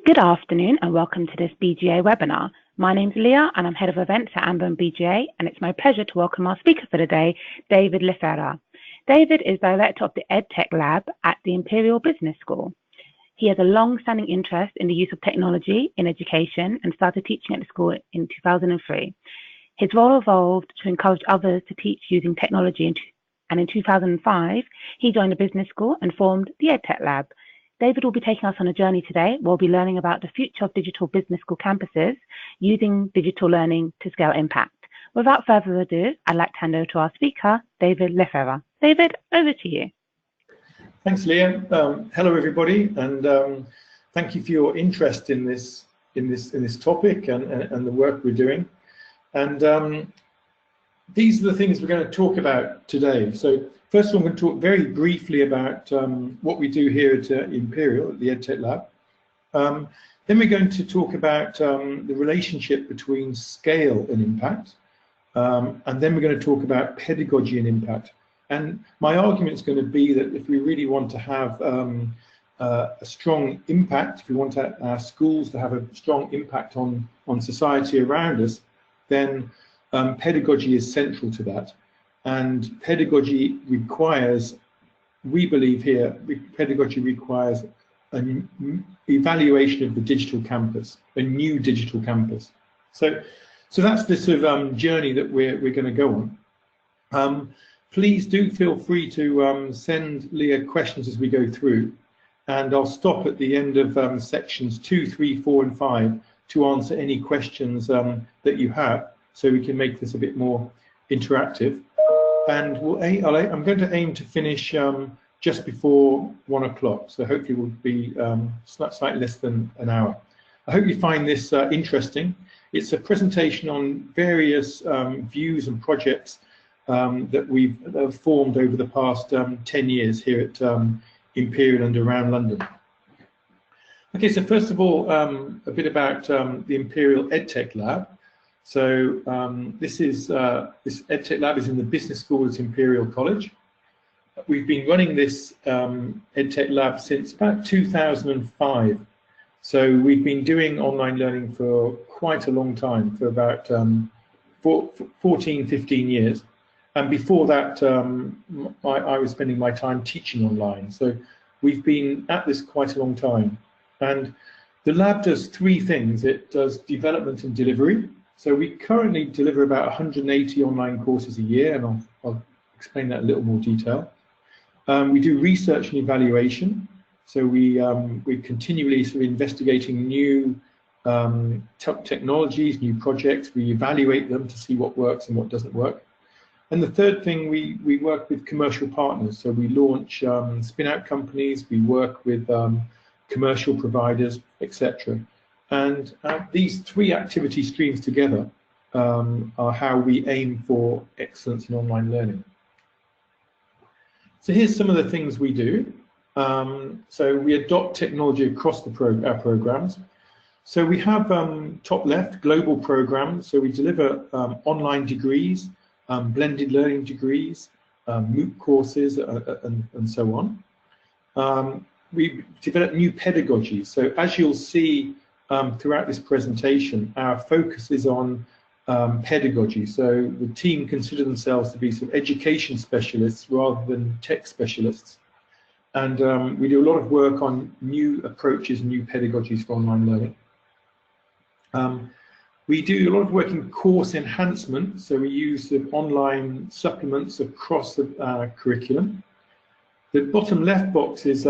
Good afternoon and welcome to this BGA webinar. My name's Leah and I'm Head of Events at Amber BGA, and it's my pleasure to welcome our speaker for today, David Lefevre. David is Director of the Edtech Lab at the Imperial Business School. He has a long-standing interest in the use of technology in education and started teaching at the school in 2003. His role evolved to encourage others to teach using technology, and in 2005, he joined the business school and formed the Edtech Lab. David will be taking us on a journey today. We'll be learning about the future of digital business school campuses using digital learning to scale impact. Without further ado, I'd like to hand over to our speaker, David Lefevre. David, over to you. Thanks, Leah. Hello, everybody, and thank you for your interest in this topic and the work we're doing. And these are the things we're going to talk about today. So first of all, I'm going to talk very briefly about what we do here at Imperial, at the Edtech Lab. Then we're going to talk about the relationship between scale and impact. And then we're going to talk about pedagogy and impact. And my argument is going to be that if we really want to have a strong impact, if we want our schools to have a strong impact on society around us, then pedagogy is central to that. And pedagogy requires, we believe here, pedagogy requires an evaluation of the digital campus, a new digital campus. So that's the sort of journey that we're going to go on. Please do feel free to send Leah questions as we go through, and I'll stop at the end of sections 2, 3, 4, and 5 to answer any questions that you have, so we can make this a bit more interactive. And I'm going to aim to finish just before 1 o'clock, so hopefully we'll be slightly less than an hour. I hope you find this interesting. It's a presentation on various views and projects that we've formed over the past 10 years here at Imperial and around London. Okay, so first of all, a bit about the Imperial Edtech Lab. So this Edtech Lab is in the business school at Imperial College. We've been running this Edtech Lab since about 2005. So we've been doing online learning for quite a long time, for about 14, 15 years. And before that, I was spending my time teaching online. So we've been at this quite a long time. And the lab does three things. It does development and delivery. So we currently deliver about 180 online courses a year, and I'll explain that in a little more detail. We do research and evaluation. So we're continually sort of investigating new technologies, new projects. We evaluate them to see what works and what doesn't work. And the third thing, we work with commercial partners. So we launch spin-out companies, we work with commercial providers, etc. And these three activity streams together are how we aim for excellence in online learning. So here's some of the things we do. So we adopt technology across our programs. So we have top left, global programs. So we deliver online degrees, blended learning degrees, MOOC courses, and so on. We develop new pedagogies. So as you'll see throughout this presentation, our focus is on pedagogy. So the team consider themselves to be sort of education specialists rather than tech specialists. And we do a lot of work on new approaches and new pedagogies for online learning. We do a lot of work in course enhancement. So we use the online supplements across the curriculum. The bottom left box is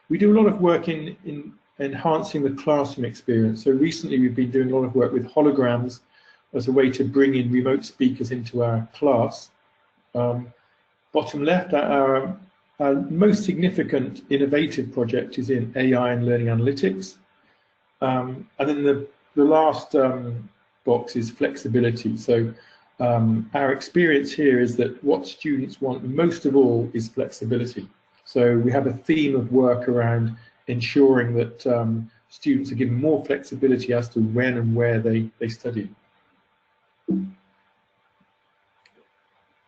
we do a lot of work in enhancing the classroom experience. So recently we've been doing a lot of work with holograms as a way to bring in remote speakers into our class. Bottom left, our most significant innovative project is in AI and learning analytics. And then the last box is flexibility. So our experience here is that what students want most of all is flexibility. So we have a theme of work around ensuring that students are given more flexibility as to when and where they study.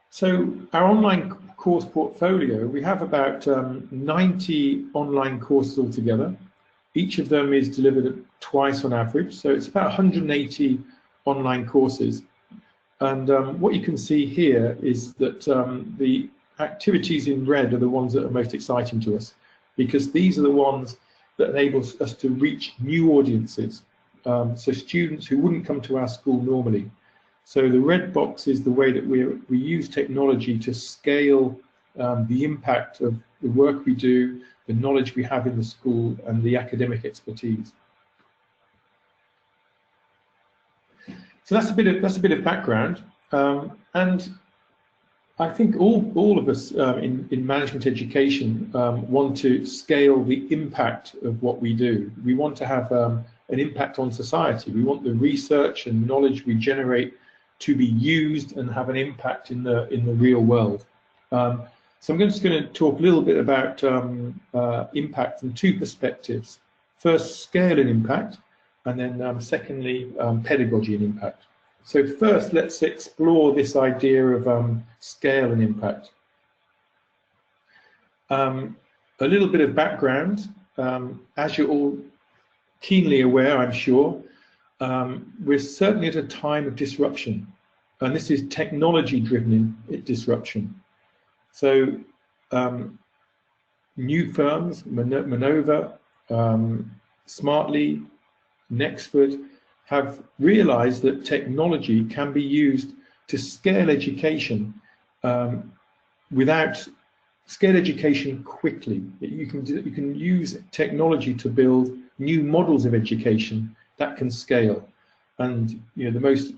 So our online course portfolio, we have about 90 online courses altogether. Each of them is delivered twice on average, so it's about 180 online courses. And what you can see here is that the activities in red are the ones that are most exciting to us, because these are the ones that enable us to reach new audiences, so students who wouldn't come to our school normally. So the red box is the way that we use technology to scale the impact of the work we do, the knowledge we have in the school, and the academic expertise. So that's a bit of background, and I think all of us in management education want to scale the impact of what we do. We want to have an impact on society. We want the research and knowledge we generate to be used and have an impact in the real world. So I'm just going to talk a little bit about impact from two perspectives. First, scale and impact, and then secondly, pedagogy and impact. So first, let's explore this idea of scale and impact. A little bit of background. As you're all keenly aware, I'm sure, we're certainly at a time of disruption, and this is technology-driven disruption. So new firms, Manova, Smartly, Nexford, have realized that technology can be used to scale education scale education quickly. You can use technology to build new models of education that can scale. And the most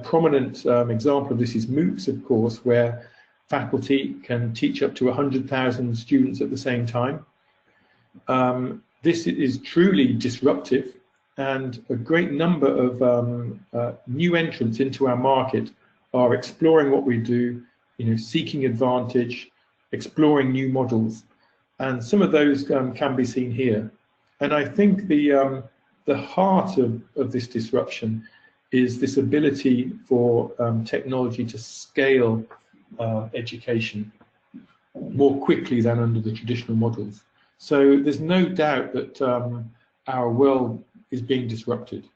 prominent example of this is MOOCs, of course, where faculty can teach up to 100,000 students at the same time. This is truly disruptive, and a great number of new entrants into our market are exploring what we do, seeking advantage, exploring new models, and some of those can be seen here. And I think the heart of this disruption is this ability for technology to scale education more quickly than under the traditional models. So there's no doubt that our world is being disrupted.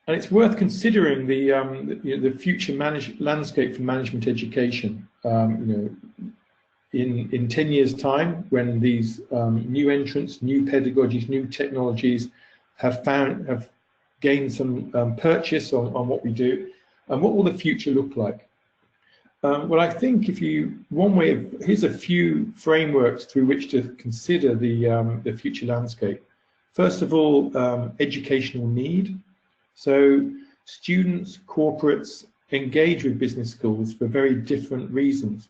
And it's worth considering the future landscape for management education. In 10 years' time, when these new entrants, new pedagogies, new technologies have gained some purchase on what we do, and what will the future look like? Well, I think here's a few frameworks through which to consider the future landscape. First of all, educational need. So students, corporates engage with business schools for very different reasons.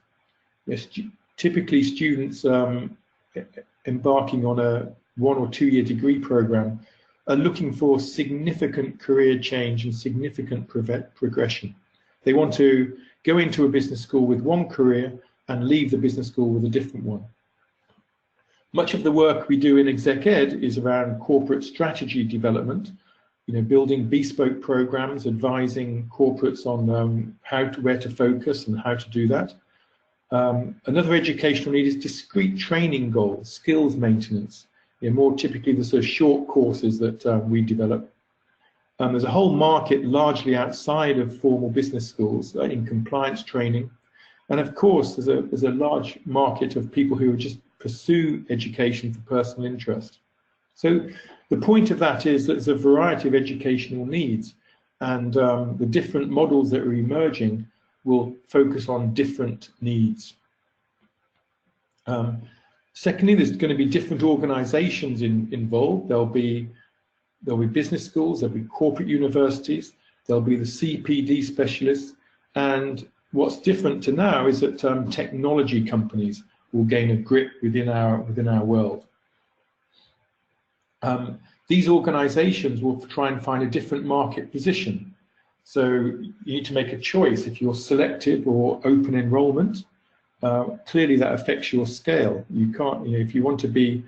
Typically, students embarking on a 1 or 2 year degree program are looking for significant career change and significant progression. They want to go into a business school with one career and leave the business school with a different one. Much of the work we do in exec ed is around corporate strategy development, building bespoke programs, advising corporates on where to focus and how to do that. Another educational need is discrete training goals, skills maintenance, more typically the sort of short courses that we develop. There's a whole market largely outside of formal business schools in compliance training. And of course, there's a large market of people who just pursue education for personal interest. So the point of that is that there's a variety of educational needs, and the different models that are emerging will focus on different needs. Secondly, there's going to be different organizations involved. There'll be business schools, there'll be corporate universities, there'll be the CPD specialists, and what's different to now is that technology companies will gain a grip within our world. These organizations will try and find a different market position. So you need to make a choice. If you're selective or open enrollment, clearly that affects your scale. You can't, if you want to be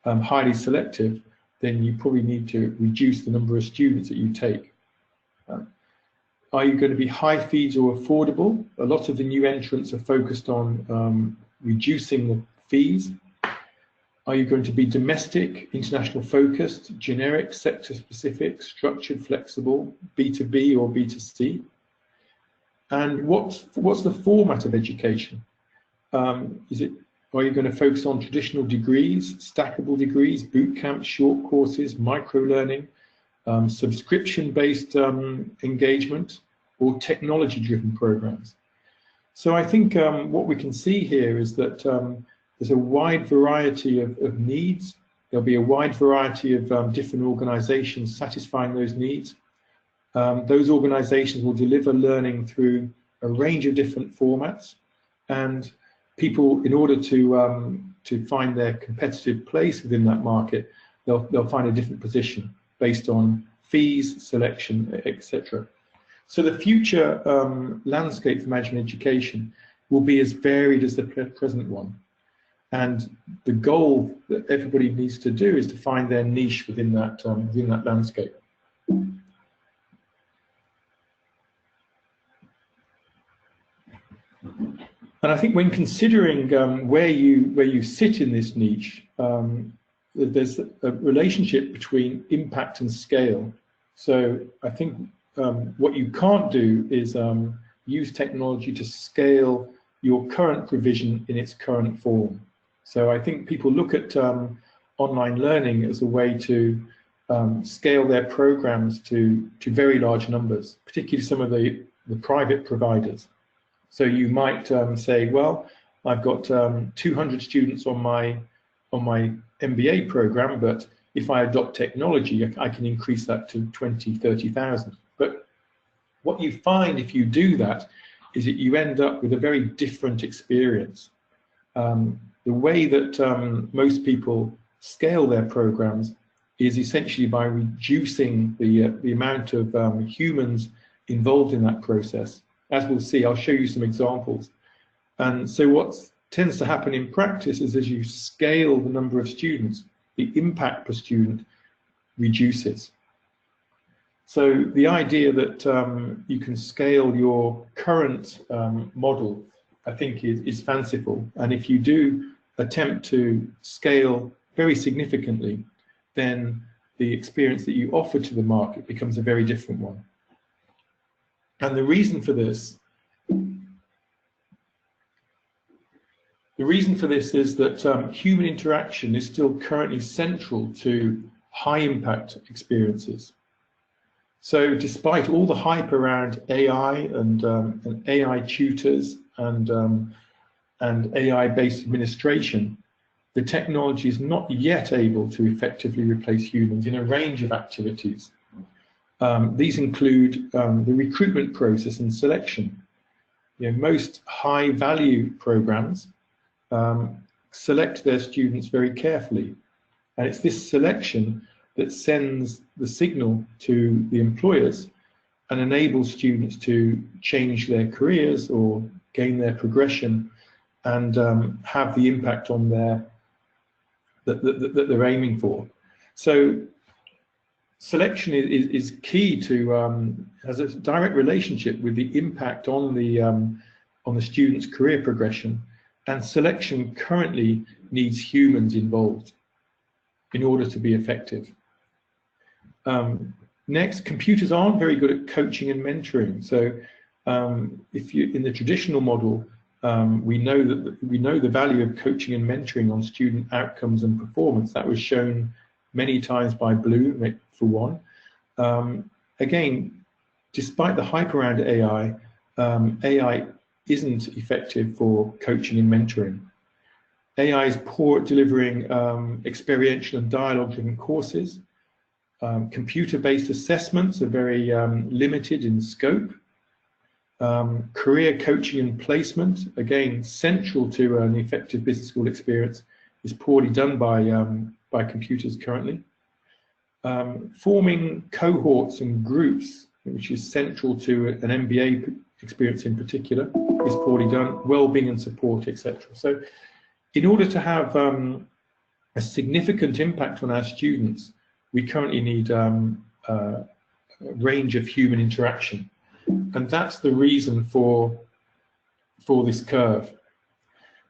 highly selective, then you probably need to reduce the number of students that you take. Are you going to be high fees or affordable? A lot of the new entrants are focused on reducing the fees? Are you going to be domestic, international focused, generic, sector specific, structured, flexible, B2B or B2C? And what's the format of education? Are you going to focus on traditional degrees, stackable degrees, boot camps, short courses, micro-learning, subscription-based engagement, or technology-driven programs? So I think what we can see here is that there's a wide variety of needs. There'll be a wide variety of different organizations satisfying those needs. Those organizations will deliver learning through a range of different formats, and people, in order to find their competitive place within that market, they'll find a different position based on fees, selection, etc. So the future landscape for management education will be as varied as the present one. And the goal that everybody needs to do is to find their niche within that landscape. And I think when considering where you sit in this niche, there's a relationship between impact and scale. So I think what you can't do is use technology to scale your current provision in its current form. So I think people look at online learning as a way to scale their programs to very large numbers, particularly some of the private providers. So you might say, well, I've got 200 students on my MBA program, but if I adopt technology, I can increase that to 20, 30,000. But what you find if you do that is that you end up with a very different experience. The way that most people scale their programs is essentially by reducing the amount of humans involved in that process. As we'll see, I'll show you some examples. And so what tends to happen in practice is as you scale the number of students, the impact per student reduces. So the idea that you can scale your current model, I think is fanciful. And if you do attempt to scale very significantly, then the experience that you offer to the market becomes a very different one. And the reason for this is that human interaction is still currently central to high impact experiences. So despite all the hype around AI and AI tutors and AI-based administration, the technology is not yet able to effectively replace humans in a range of activities. These include the recruitment process and selection. Most high-value programs select their students very carefully, and it's this selection that sends the signal to the employers and enables students to change their careers or gain their progression and have the impact on that they're aiming for. So selection is key to has a direct relationship with the impact on the student's career progression, and selection currently needs humans involved in order to be effective. Next, computers aren't very good at coaching and mentoring. So if you in the traditional model, we know the value of coaching and mentoring on student outcomes and performance. That was shown many times by Bloom, for one. Again, despite the hype around AI, AI isn't effective for coaching and mentoring. AI is poor at delivering experiential and dialogue-driven courses. Computer-based assessments are very limited in scope. Career coaching and placement, again, central to an effective business school experience, is poorly done by computers currently. Forming cohorts and groups, which is central to an MBA experience in particular, is poorly done. Well-being and support, etc. So in order to have a significant impact on our students, we currently need a range of human interaction. And that's the reason for this curve.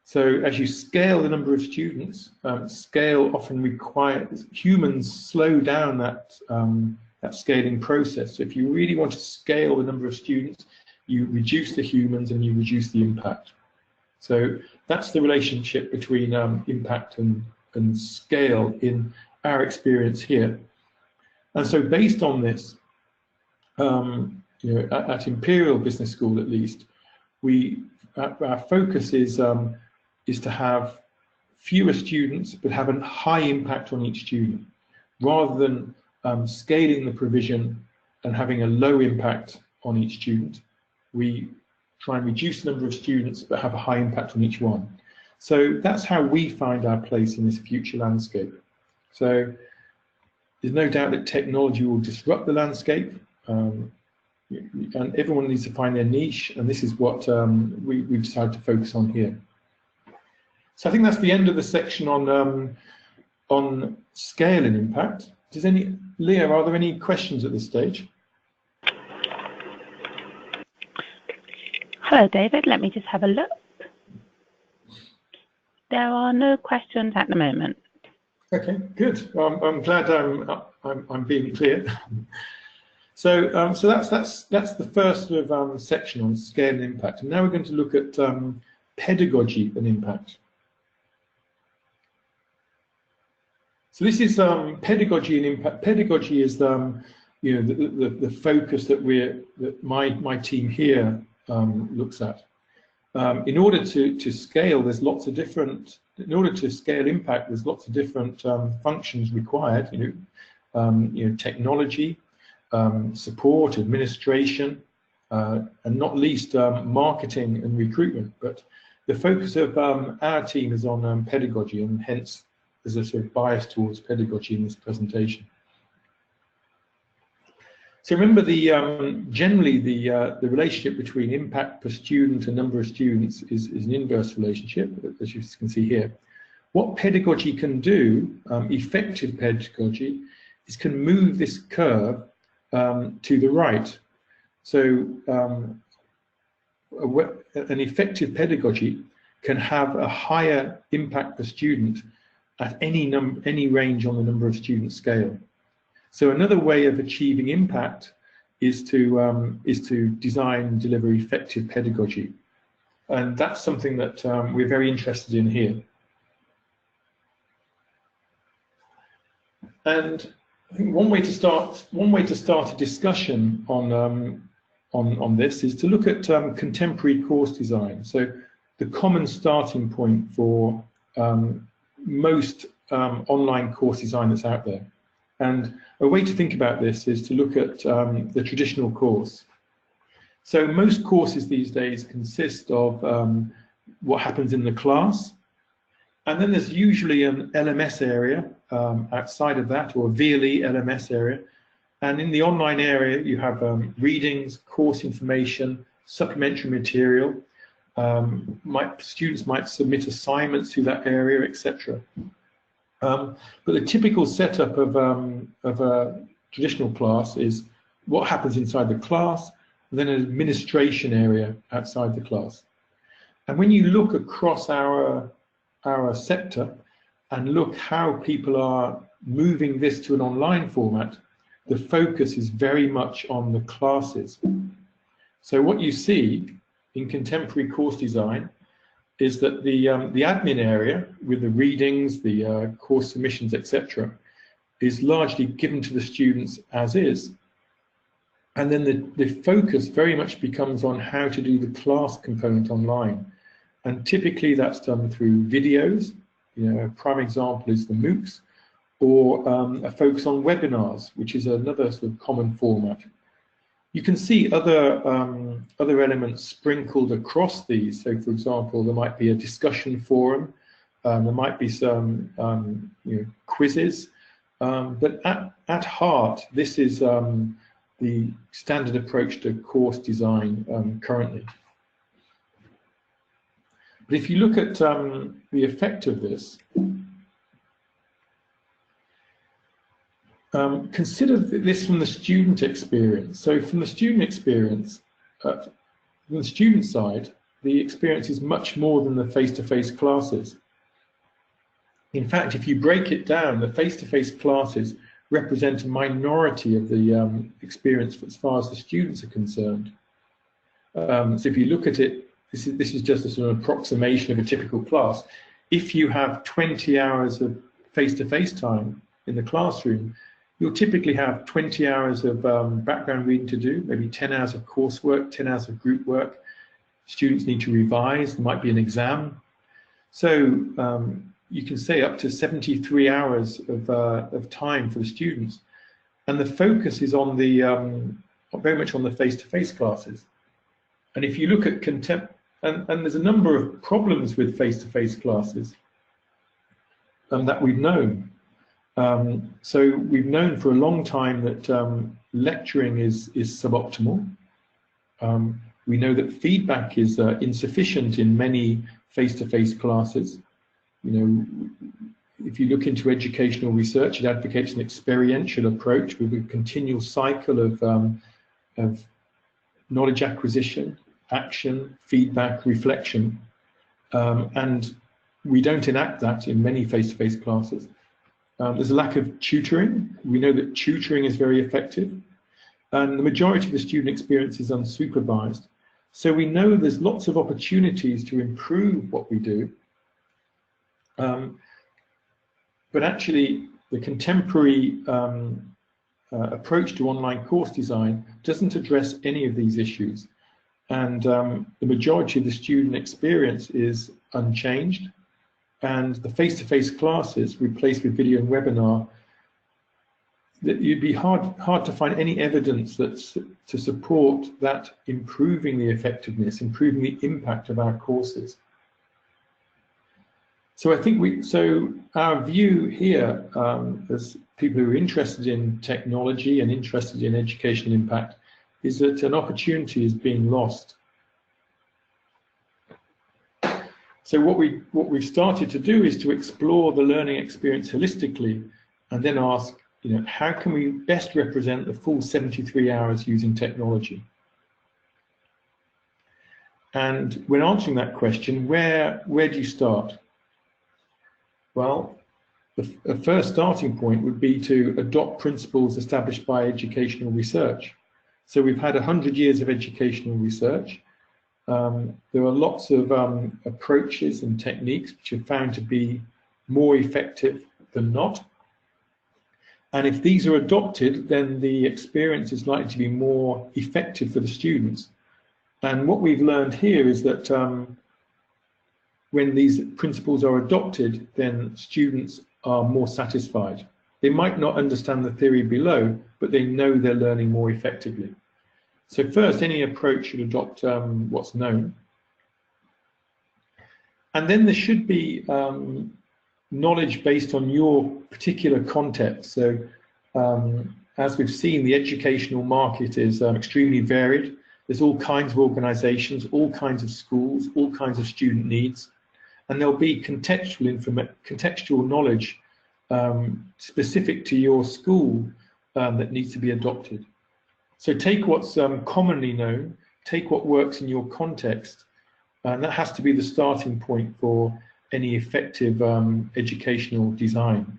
So as you scale the number of students, scale often requires humans slow down that scaling process. So if you really want to scale the number of students, you reduce the humans and you reduce the impact. So that's the relationship between impact and scale in our experience here. And so based on this, at Imperial Business School at least, our focus is to have fewer students but have a high impact on each student, rather than scaling the provision and having a low impact on each student. We try and reduce the number of students but have a high impact on each one. So that's how we find our place in this future landscape. So there's no doubt that technology will disrupt the landscape, and everyone needs to find their niche, and this is what we've decided to focus on here. So I think that's the end of the section on scale and impact. Leah, are there any questions at this stage? Hello, David. Let me just have a look. There are no questions at the moment. Okay, good. I'm glad I'm being clear. So that's the first sort of section on scale and impact. And now we're going to look at pedagogy and impact. So this is pedagogy and impact. Pedagogy is the focus that my team here looks at. In order to scale, there's lots of different. In order to scale impact, there's lots of different functions required. Technology, support, administration, and not least marketing and recruitment. But the focus of our team is on pedagogy, and hence there's a sort of bias towards pedagogy in this presentation. So remember, generally the relationship between impact per student and number of students is an inverse relationship, as you can see here. What pedagogy can do, effective pedagogy, is can move this curve to the right. So an effective pedagogy can have a higher impact per student at any range on the number of student scale. So another way of achieving impact is to design and deliver effective pedagogy, and that's something that we're very interested in here. And I think one way to start a discussion on this is to look at contemporary course design. So the common starting point for most online course design that's out there. And a way to think about this is to look at the traditional course. So most courses these days consist of what happens in the class, and then there's usually an LMS area outside of that, or a VLE LMS area. And in the online area, you have readings, course information, supplementary material. Students might submit assignments to that area, etc. But the typical setup of a traditional class is what happens inside the class, and then an administration area outside the class. And when you look across our sector and look how people are moving this to an online format, the focus is very much on the classes. So what you see in contemporary course design is that the admin area with the readings, the course submissions, etc., is largely given to the students as is. And then the focus very much becomes on how to do the class component online. And typically that's done through videos. A prime example is the MOOCs, or a focus on webinars, which is another sort of common format. You can see other elements sprinkled across these. So, for example, there might be a discussion forum, there might be some quizzes, but at heart, this is the standard approach to course design currently. But if you look at the effect of this, consider this from the student experience. So from the student experience, from the student side, the experience is much more than the face-to-face classes. In fact, if you break it down, the face-to-face classes represent a minority of the experience as far as the students are concerned. So if you look at it, this is just a sort of approximation of a typical class. If you have 20 hours of face-to-face time in the classroom, you'll typically have 20 hours of background reading to do, maybe 10 hours of coursework, 10 hours of group work. Students need to revise, there might be an exam. So you can say up to 73 hours of time for the students. And the focus is on the, very much on the face-to-face classes. And if you look at and there's a number of problems with face-to-face classes that we've known. So we've known for a long time that lecturing is suboptimal. We know that feedback is insufficient in many face-to-face classes. You know, if you look into educational research, it advocates an experiential approach with a continual cycle of knowledge acquisition, action, feedback, reflection, and we don't enact that in many face-to-face classes. There's a lack of tutoring. We know that tutoring is very effective, and the majority of the student experience is unsupervised. So we know there's lots of opportunities to improve what we do, but actually the contemporary approach to online course design doesn't address any of these issues. And the majority of the student experience is unchanged, and the face-to-face classes replaced with video and webinar, that you'd be hard to find any evidence that's to support that improving the effectiveness, improving the impact of our courses. So I think our view here, as people who are interested in technology and interested in educational impact, is that an opportunity is being lost. So what we've started to do is to explore the learning experience holistically, and then ask, you know, how can we best represent the full 73 hours using technology? And when answering that question, where do you start? Well, the first starting point would be to adopt principles established by educational research. So we've had 100 years of educational research. There are lots of approaches and techniques which are found to be more effective than not. And if these are adopted, then the experience is likely to be more effective for the students. And what we've learned here is that when these principles are adopted, then students are more satisfied. They might not understand the theory below, but they know they're learning more effectively. So first, any approach should adopt what's known. And then there should be knowledge based on your particular context. So as we've seen, the educational market is extremely varied. There's all kinds of organizations, all kinds of schools, all kinds of student needs. And there'll be contextual knowledge specific to your school that needs to be adopted. So take what's commonly known, take what works in your context, and that has to be the starting point for any effective educational design.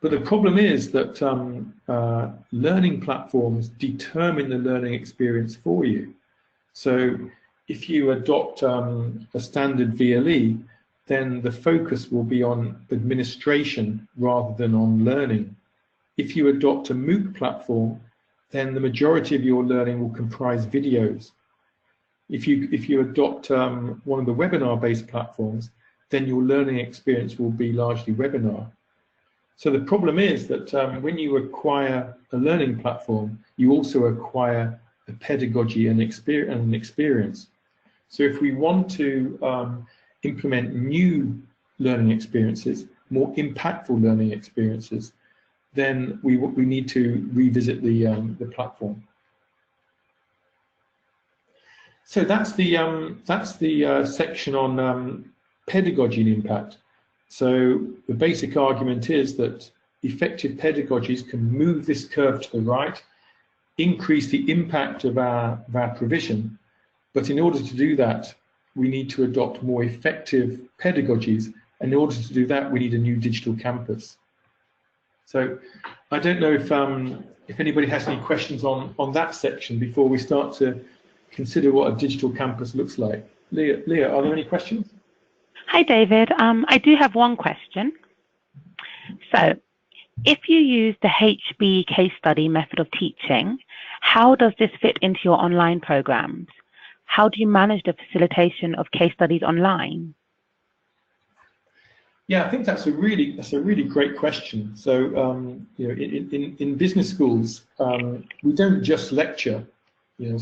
But the problem is that learning platforms determine the learning experience for you. So if you adopt a standard VLE, then the focus will be on administration rather than on learning. If you adopt a MOOC platform, then the majority of your learning will comprise videos. If you adopt one of the webinar-based platforms, then your learning experience will be largely webinar. So the problem is that when you acquire a learning platform, you also acquire a pedagogy and experience. So if we want to implement new learning experiences, more impactful learning experiences, then we need to revisit the platform. So that's the section on pedagogy and impact. So the basic argument is that effective pedagogies can move this curve to the right, increase the impact of our provision, But in order to do that, we need to adopt more effective pedagogies. And in order to do that, we need a new digital campus. So I don't know if anybody has any questions on that section before we start to consider what a digital campus looks like. Leah, are there any questions? Hi, David. I do have one question. So, if you use the HB case study method of teaching, how does this fit into your online programs? How do you manage the facilitation of case studies online? Yeah, I think that's a really great question. So, you know, in business schools, we don't just lecture. You know,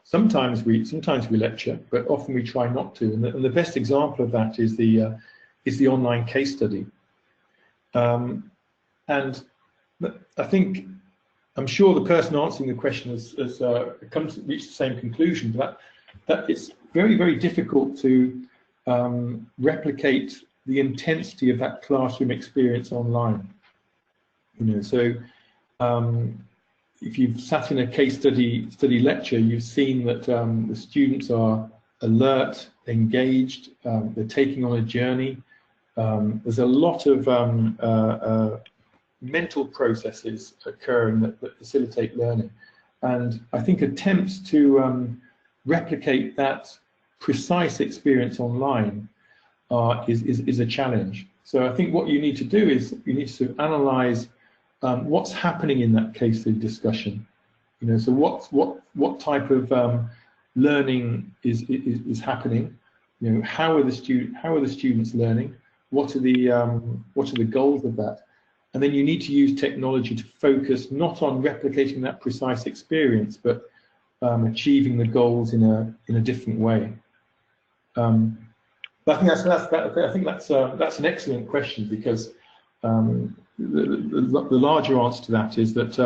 sometimes we lecture, but often we try not to. And the best example of that is the online case study. And I think, I'm sure the person answering the question has reached the same conclusion, that it's very difficult to replicate the intensity of that classroom experience online. You know, so if you've sat in a case study lecture, you've seen that the students are alert, engaged, they're taking on a journey. There's a lot of mental processes occurring that facilitate learning. And I think attempts to replicate that precise experience online is a challenge. So I think what you need to do is you need to analyze what's happening in that case study discussion. You know, so what type of learning is happening? You know, how are the students learning? What are the goals of that? And then you need to use technology to focus not on replicating that precise experience, but achieving the goals in a different way. But I think that's an excellent question, because the larger answer to that is that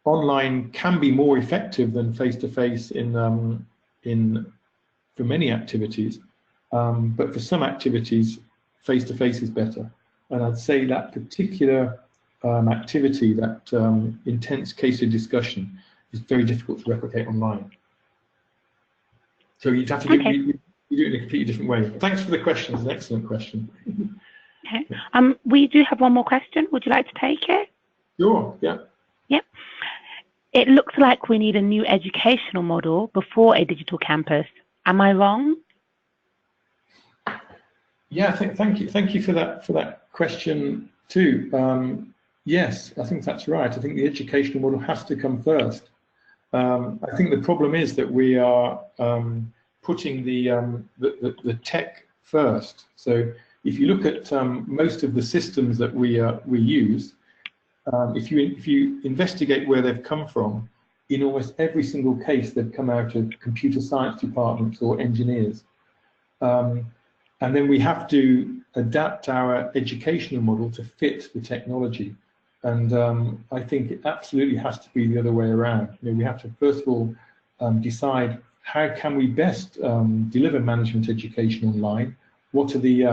online can be more effective than face-to-face for many activities, but for some activities, face-to-face is better. And I'd say that particular activity, that intense case study discussion, is very difficult to replicate online. So you'd have to do it in a completely different way. Thanks for the question. It's an excellent question. Okay. We do have one more question. Would you like to take it? Sure. Yeah. Yep. It looks like we need a new educational model before a digital campus. Am I wrong? Yeah. Thank you for that question too. Yes, I think that's right. I think the educational model has to come first. I think the problem is that we are putting the tech first. So if you look at most of the systems that we use, if you investigate where they've come from, in almost every single case they've come out of computer science departments or engineers. And then we have to adapt our educational model to fit the technology. And I think it absolutely has to be the other way around. You know, we have to first of all decide how can we best deliver management education online. What's the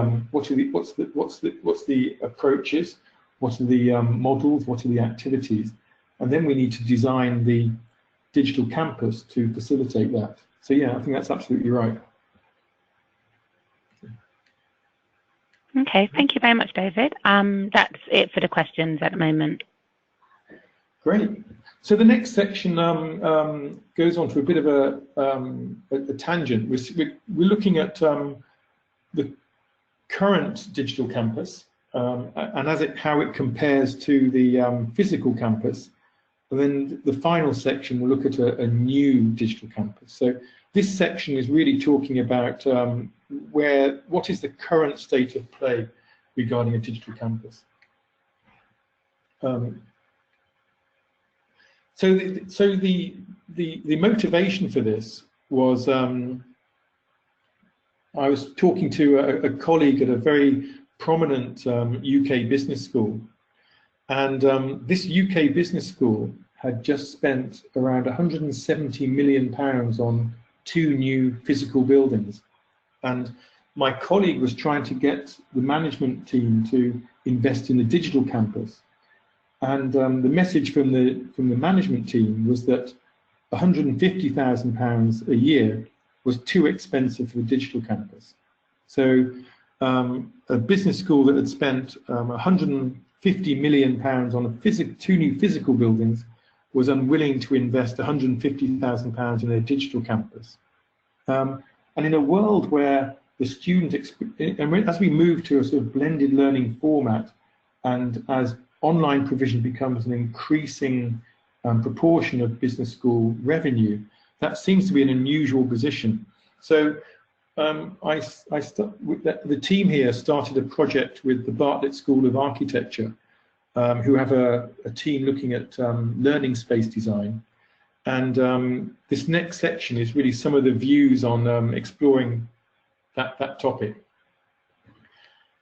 approaches? What are the models? What are the activities? And then we need to design the digital campus to facilitate that. So yeah, I think that's absolutely right. Okay, thank you very much, David. That's it for the questions at the moment. Great. So the next section goes on to a bit of a tangent. We're looking at the current digital campus and how it compares to the physical campus. And then the final section will look at a new digital campus. So this section is really talking about what is the current state of play regarding a digital campus. So the motivation for this was I was talking to a colleague at a very prominent UK business school, and this UK business school had just spent around £170 million on 2 new physical buildings. And my colleague was trying to get the management team to invest in the digital campus. And the message from the management team was that £150,000 a year was too expensive for the digital campus. So a business school that had spent £150 million on two new physical buildings was unwilling to invest £150,000 in their digital campus. And in a world where the student, as we move to a sort of blended learning format, and as online provision becomes an increasing proportion of business school revenue, that seems to be an unusual position. So the team here started a project with the Bartlett School of Architecture, who have a team looking at learning space design. And this next section is really some of the views on exploring that topic.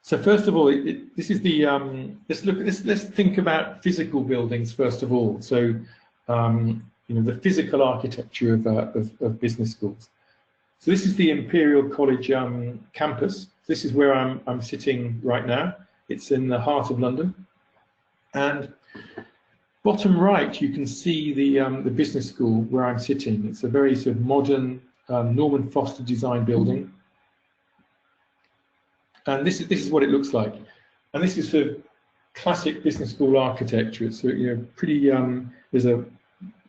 So first of all, this is the let's think about physical buildings first of all. So the physical architecture of business schools. So this is the Imperial College campus. This is where I'm sitting right now. It's in the heart of London, and bottom right you can see the business school where I'm sitting. It's a very sort of modern Norman Foster design building. And this is what it looks like, and this is sort of classic business school architecture. It's pretty. There's a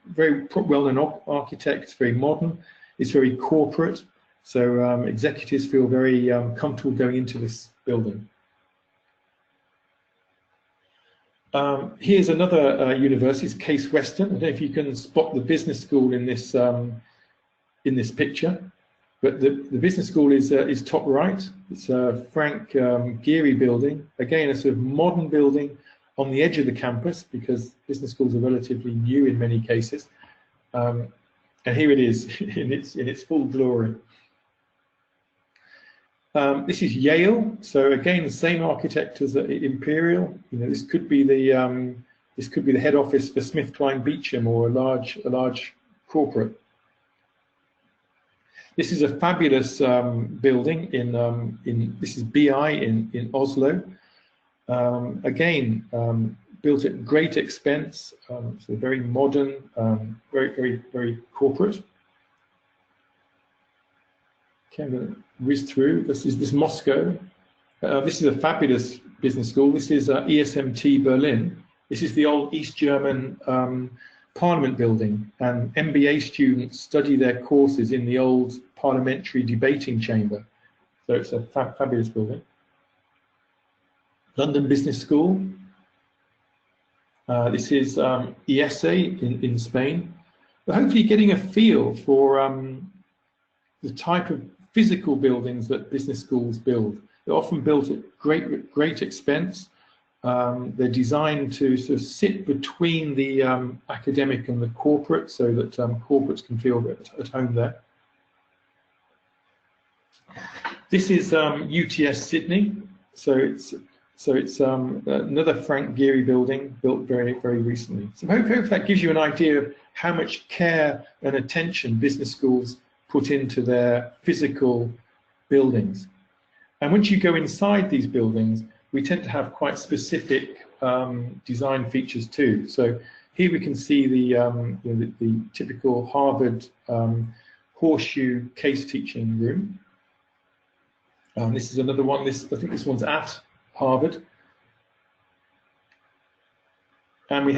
very well-known architect. It's very modern. It's very corporate. So executives feel very comfortable going into this building. Here's another university. It's Case Western. I don't know if you can spot the business school in this picture. But the business school is top right. It's a Frank Gehry building. Again, a sort of modern building on the edge of the campus, because business schools are relatively new in many cases. And here it is in its full glory. This is Yale. So again, the same architect as Imperial. This could be the head office for SmithKline Beecham, or a large corporate. This is a fabulous building this is BI in Oslo. Again, built at great expense, so very modern, very corporate. Okay, I'm going to whiz through. This is Moscow. This is a fabulous business school. This is ESMT Berlin. This is the old East German Parliament building, and MBA students study their courses in the old parliamentary debating chamber. So it's a fabulous building. London Business School. This is ESE in Spain. But hopefully getting a feel for the type of physical buildings that business schools build. They're often built at great expense. They're designed to sort of sit between the academic and the corporate, so that corporates can feel at home there. This is UTS Sydney. So it's another Frank Gehry building built very recently. So hopefully that gives you an idea of how much care and attention business schools put into their physical buildings. And once you go inside these buildings, we tend to have quite specific design features too. So here we can see the typical Harvard horseshoe case teaching room. This is another one. I think this one's at Harvard. And we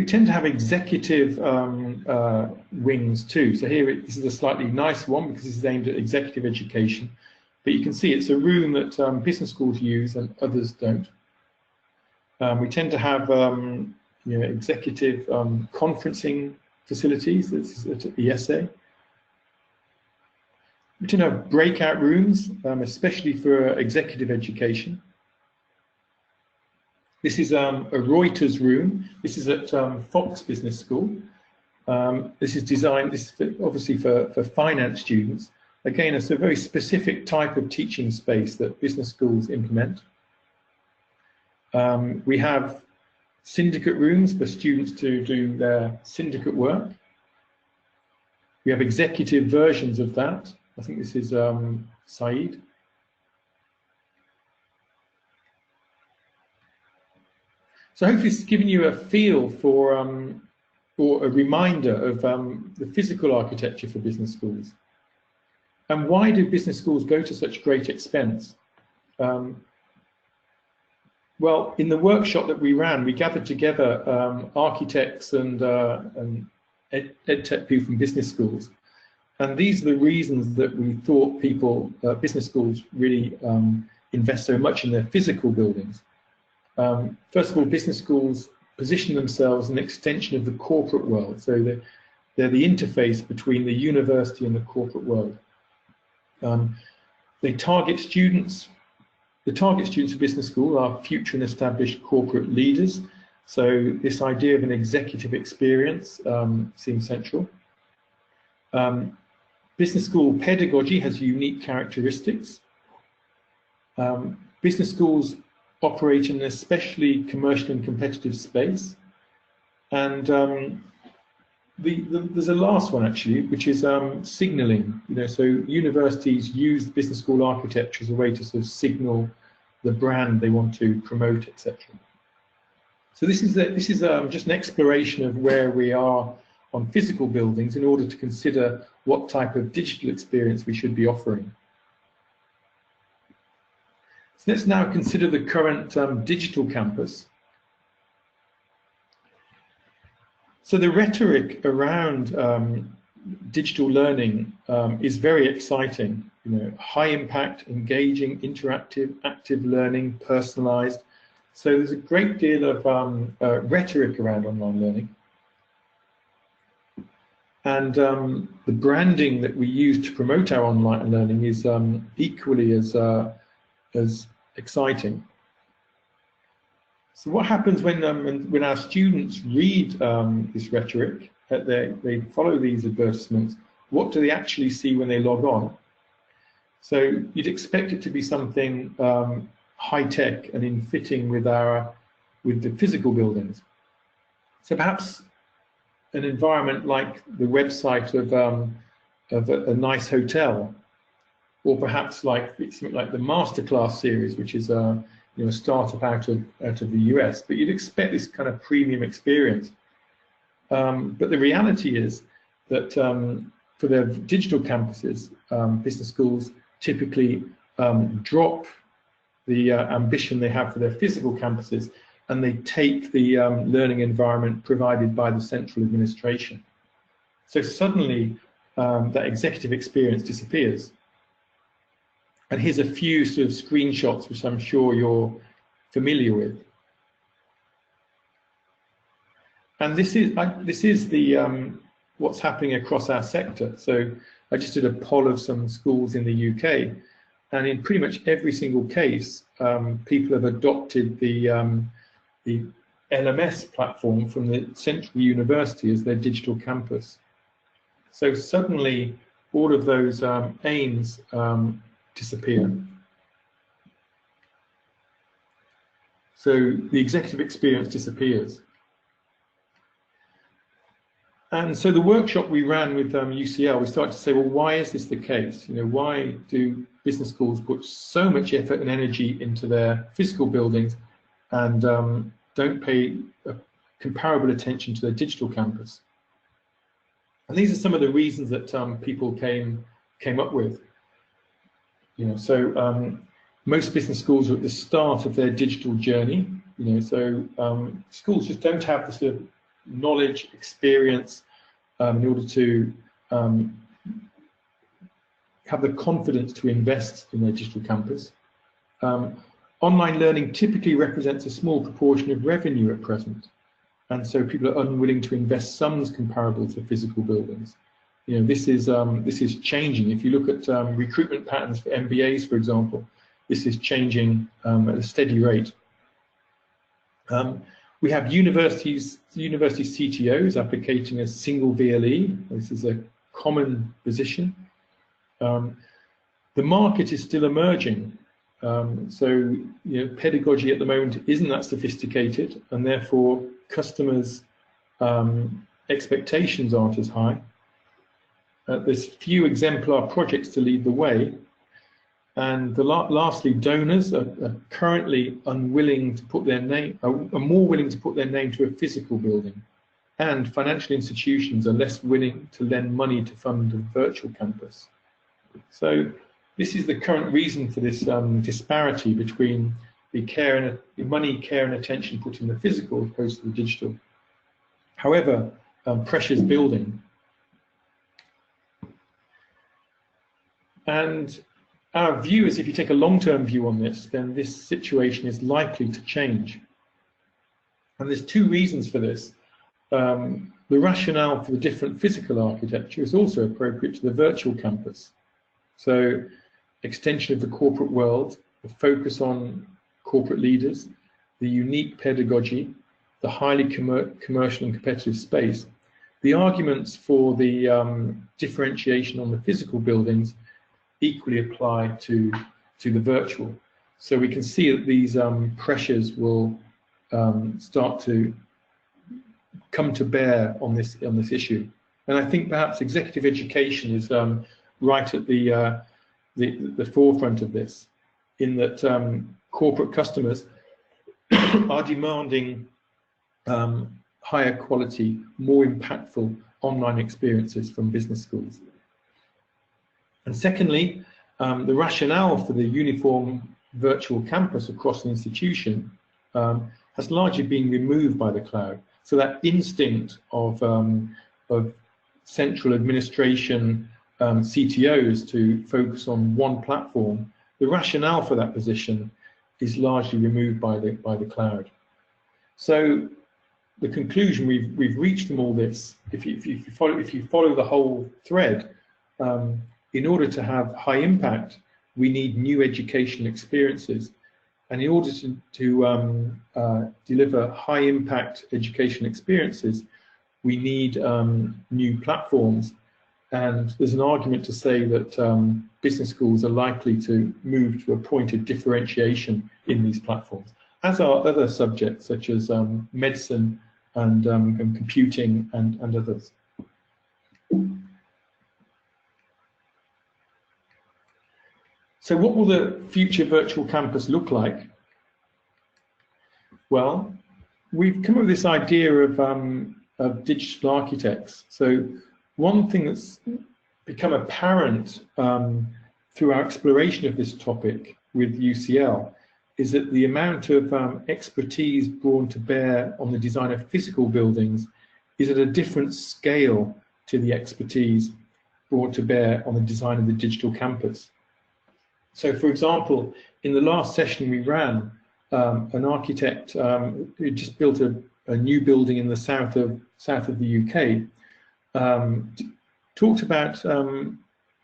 tend to have executive wings too. So here this is a slightly nice one, because this is aimed at executive education. But you can see it's a room that business schools use and others don't. We tend to have executive conferencing facilities. This is at ESA. We tend to have breakout rooms, especially for executive education. This is a Reuters room. This is at Fox Business School. This is designed, obviously for finance students. Again, it's a very specific type of teaching space that business schools implement. We have syndicate rooms for students to do their syndicate work. We have executive versions of that. I think this is Saeed. So hopefully it's given you a feel for or a reminder of the physical architecture for business schools. And why do business schools go to such great expense? Well, in the workshop that we ran, we gathered together architects and edtech people from business schools. And these are the reasons that we thought business schools really invest so much in their physical buildings. First of all, business schools position themselves as an extension of the corporate world. So they're the interface between the university and the corporate world. They target students. The target students of business school are future and established corporate leaders. So this idea of an executive experience seems central. Business school pedagogy has unique characteristics. Business schools operate in an especially commercial and competitive space. And there's a last one actually, which is signaling. So universities use business school architecture as a way to sort of signal the brand they want to promote, etc. So this is just an exploration of where we are on physical buildings in order to consider what type of digital experience we should be offering. So let's now consider the current digital campus. So the rhetoric around digital learning is very exciting. High impact, engaging, interactive, active learning, personalized. So there's a great deal of rhetoric around online learning. And the branding that we use to promote our online learning is equally as exciting. So what happens when our students read this rhetoric, they follow these advertisements, what do they actually see when they log on? So you'd expect it to be something high-tech and in fitting with the physical buildings. So perhaps an environment like the website of a nice hotel, or perhaps like something like the Masterclass series, which is a startup out of the US. But you'd expect this kind of premium experience. But the reality is that for their digital campuses, business schools typically drop the ambition they have for their physical campuses, and they take the learning environment provided by the central administration. So suddenly that executive experience disappears. And here's a few sort of screenshots which I'm sure you're familiar with. And this is the what's happening across our sector. So I just did a poll of some schools in the UK, and in pretty much every single case, people have adopted the LMS platform from the central university as their digital campus. So suddenly, all of those aims disappear. So the executive experience disappears. And so the workshop we ran with UCL, we started to say, well, why is this the case? Why do business schools put so much effort and energy into their physical buildings and don't pay comparable attention to their digital campus? And these are some of the reasons that people came up with. So most business schools are at the start of their digital journey. So schools just don't have the sort of knowledge, experience in order to have the confidence to invest in their digital campus. Online learning typically represents a small proportion of revenue at present, and so people are unwilling to invest sums comparable to physical buildings. This is changing. If you look at recruitment patterns for MBAs, for example, this is changing at a steady rate. We have university CTOs advocating a single VLE. This is a common position. The market is still emerging. So pedagogy at the moment isn't that sophisticated, and therefore customers' expectations aren't as high. There's few exemplar projects to lead the way, and lastly, donors are currently unwilling to put their name, are more willing to put their name to a physical building. and financial institutions are less willing to lend money to fund a virtual campus. So this is the current reason for this disparity between the money, care and attention put in the physical as opposed to the digital. However, pressure is building. And our view is, if you take a long-term view on this, then this situation is likely to change. And there's two reasons for this. The rationale for the different physical architecture is also appropriate to the virtual campus. So, extension of the corporate world, the focus on corporate leaders, the unique pedagogy, the highly commercial and competitive space. The arguments for the differentiation on the physical buildings equally apply to the virtual. So we can see that these pressures will start to come to bear on this issue. And I think perhaps executive education is right at the forefront of this, in that corporate customers are demanding higher quality, more impactful online experiences from business schools. And secondly, the rationale for the uniform virtual campus across the institution has largely been removed by the cloud. So that instinct of central administration CTOs to focus on one platform, the rationale for that position is largely removed by the cloud. So the conclusion we've reached from all this, if you follow the whole thread, in order to have high impact, we need new education experiences. And in order to deliver high impact education experiences, we need new platforms. And there's an argument to say that business schools are likely to move to a point of differentiation in these platforms, as are other subjects such as medicine and computing and others. So what will the future virtual campus look like? Well, we've come up with this idea of digital architects. So one thing that's become apparent through our exploration of this topic with UCL is that the amount of expertise brought to bear on the design of physical buildings is at a different scale to the expertise brought to bear on the design of the digital campus. So, for example, in the last session we ran, an architect who just built a new building in the south of the UK talked about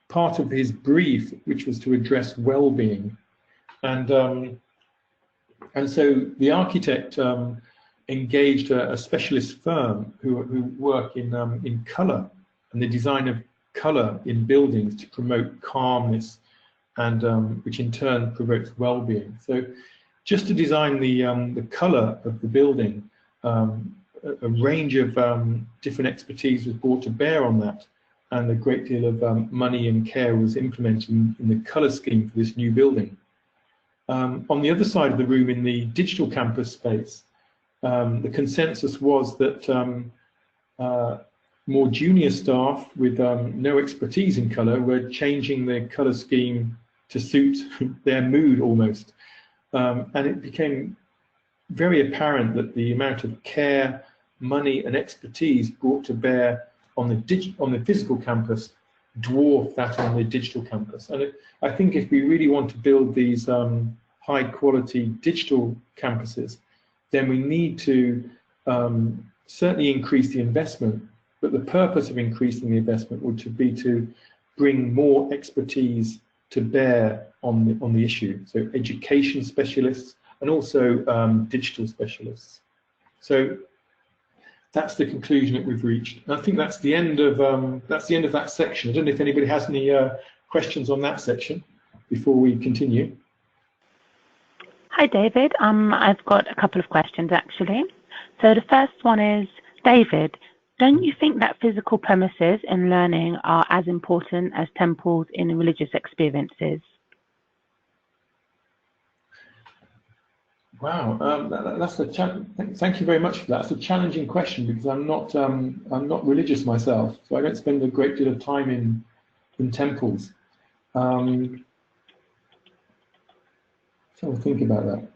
part of his brief, which was to address well-being, and so the architect engaged a specialist firm who work in colour and the design of colour in buildings to promote calmness, and which in turn promotes well-being. So just to design the colour of the building, a range of different expertise was brought to bear on that, and a great deal of money and care was implemented in the colour scheme for this new building. On the other side of the room, in the digital campus space, the consensus was that more junior staff with no expertise in colour were changing their colour scheme to suit their mood almost. And it became very apparent that the amount of care, money and expertise brought to bear on the physical campus dwarfed that on the digital campus. And I think if we really want to build these high quality digital campuses, then we need to certainly increase the investment, but the purpose of increasing the investment would be to bring more expertise to bear on the issue. So education specialists and also digital specialists. So that's the conclusion that we've reached. And I think that's the end of that section. I don't know if anybody has any questions on that section before we continue. Hi, David. I've got a couple of questions actually. So the first one is, David, don't you think that physical premises in learning are as important as temples in religious experiences? Wow, that's a thank you very much for that. That's a challenging question because I'm not religious myself, so I don't spend a great deal of time in temples. So I'll think about that.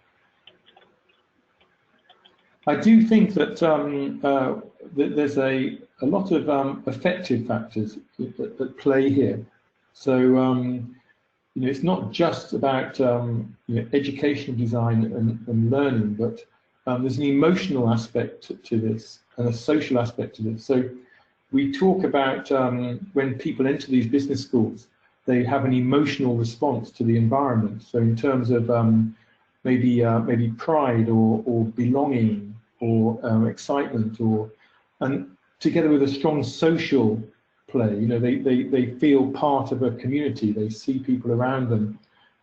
I do think that, that there's a lot of affective factors that play here. So you know, it's not just about you know, educational design and learning, but there's an emotional aspect to this and a social aspect to this. So we talk about when people enter these business schools, they have an emotional response to the environment. So in terms of maybe pride or belonging or excitement, and together with a strong social play, you know, they feel part of a community. They see people around them,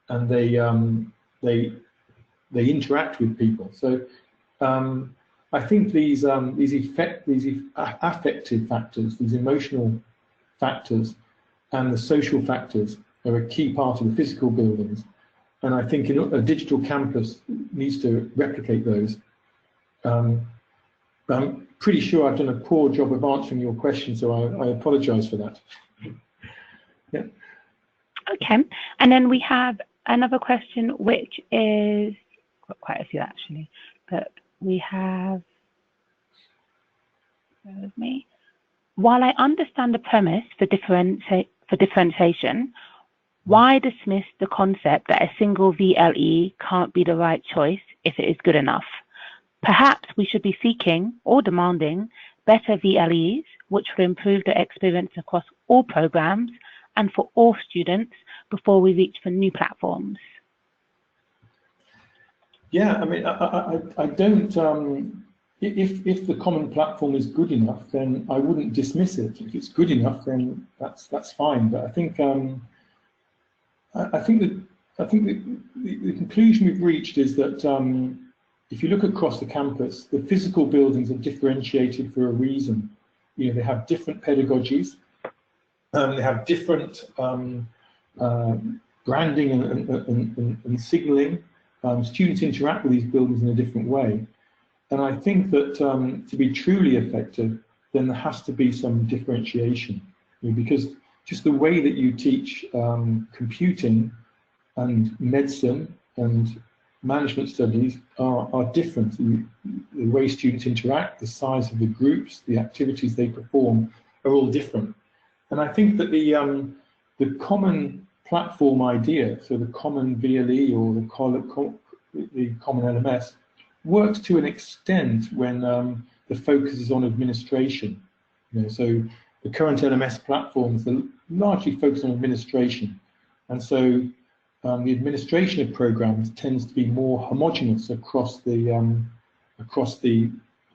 and they interact with people. So I think these affective factors, these emotional factors, and the social factors are a key part of the physical buildings. And I think a digital campus needs to replicate those. I'm pretty sure I've done a poor job of answering your question, so I apologize for that. Yeah. Okay, and then we have another question, which is quite a few actually, but we have, bear with me. While I understand the premise for differentiation, why dismiss the concept that a single VLE can't be the right choice if it is good enough? Perhaps we should be seeking or demanding better VLEs, which will improve the experience across all programs and for all students before we reach for new platforms. Yeah, I mean, I don't, if the common platform is good enough, then I wouldn't dismiss it. If it's good enough, then that's fine. But I think the conclusion we've reached is that if you look across the campus, the physical buildings are differentiated for a reason. You know, they have different pedagogies, they have different branding and signalling. Students interact with these buildings in a different way. And I think that to be truly effective, then there has to be some differentiation, you know, because just the way that you teach computing and medicine and management studies are different. The way students interact, the size of the groups, the activities they perform are all different. And I think that the common platform idea, so the common VLE or the common LMS, works to an extent when the focus is on administration. You know, so the current LMS platforms are largely focused on administration, and so the administration of programs tends to be more homogeneous across an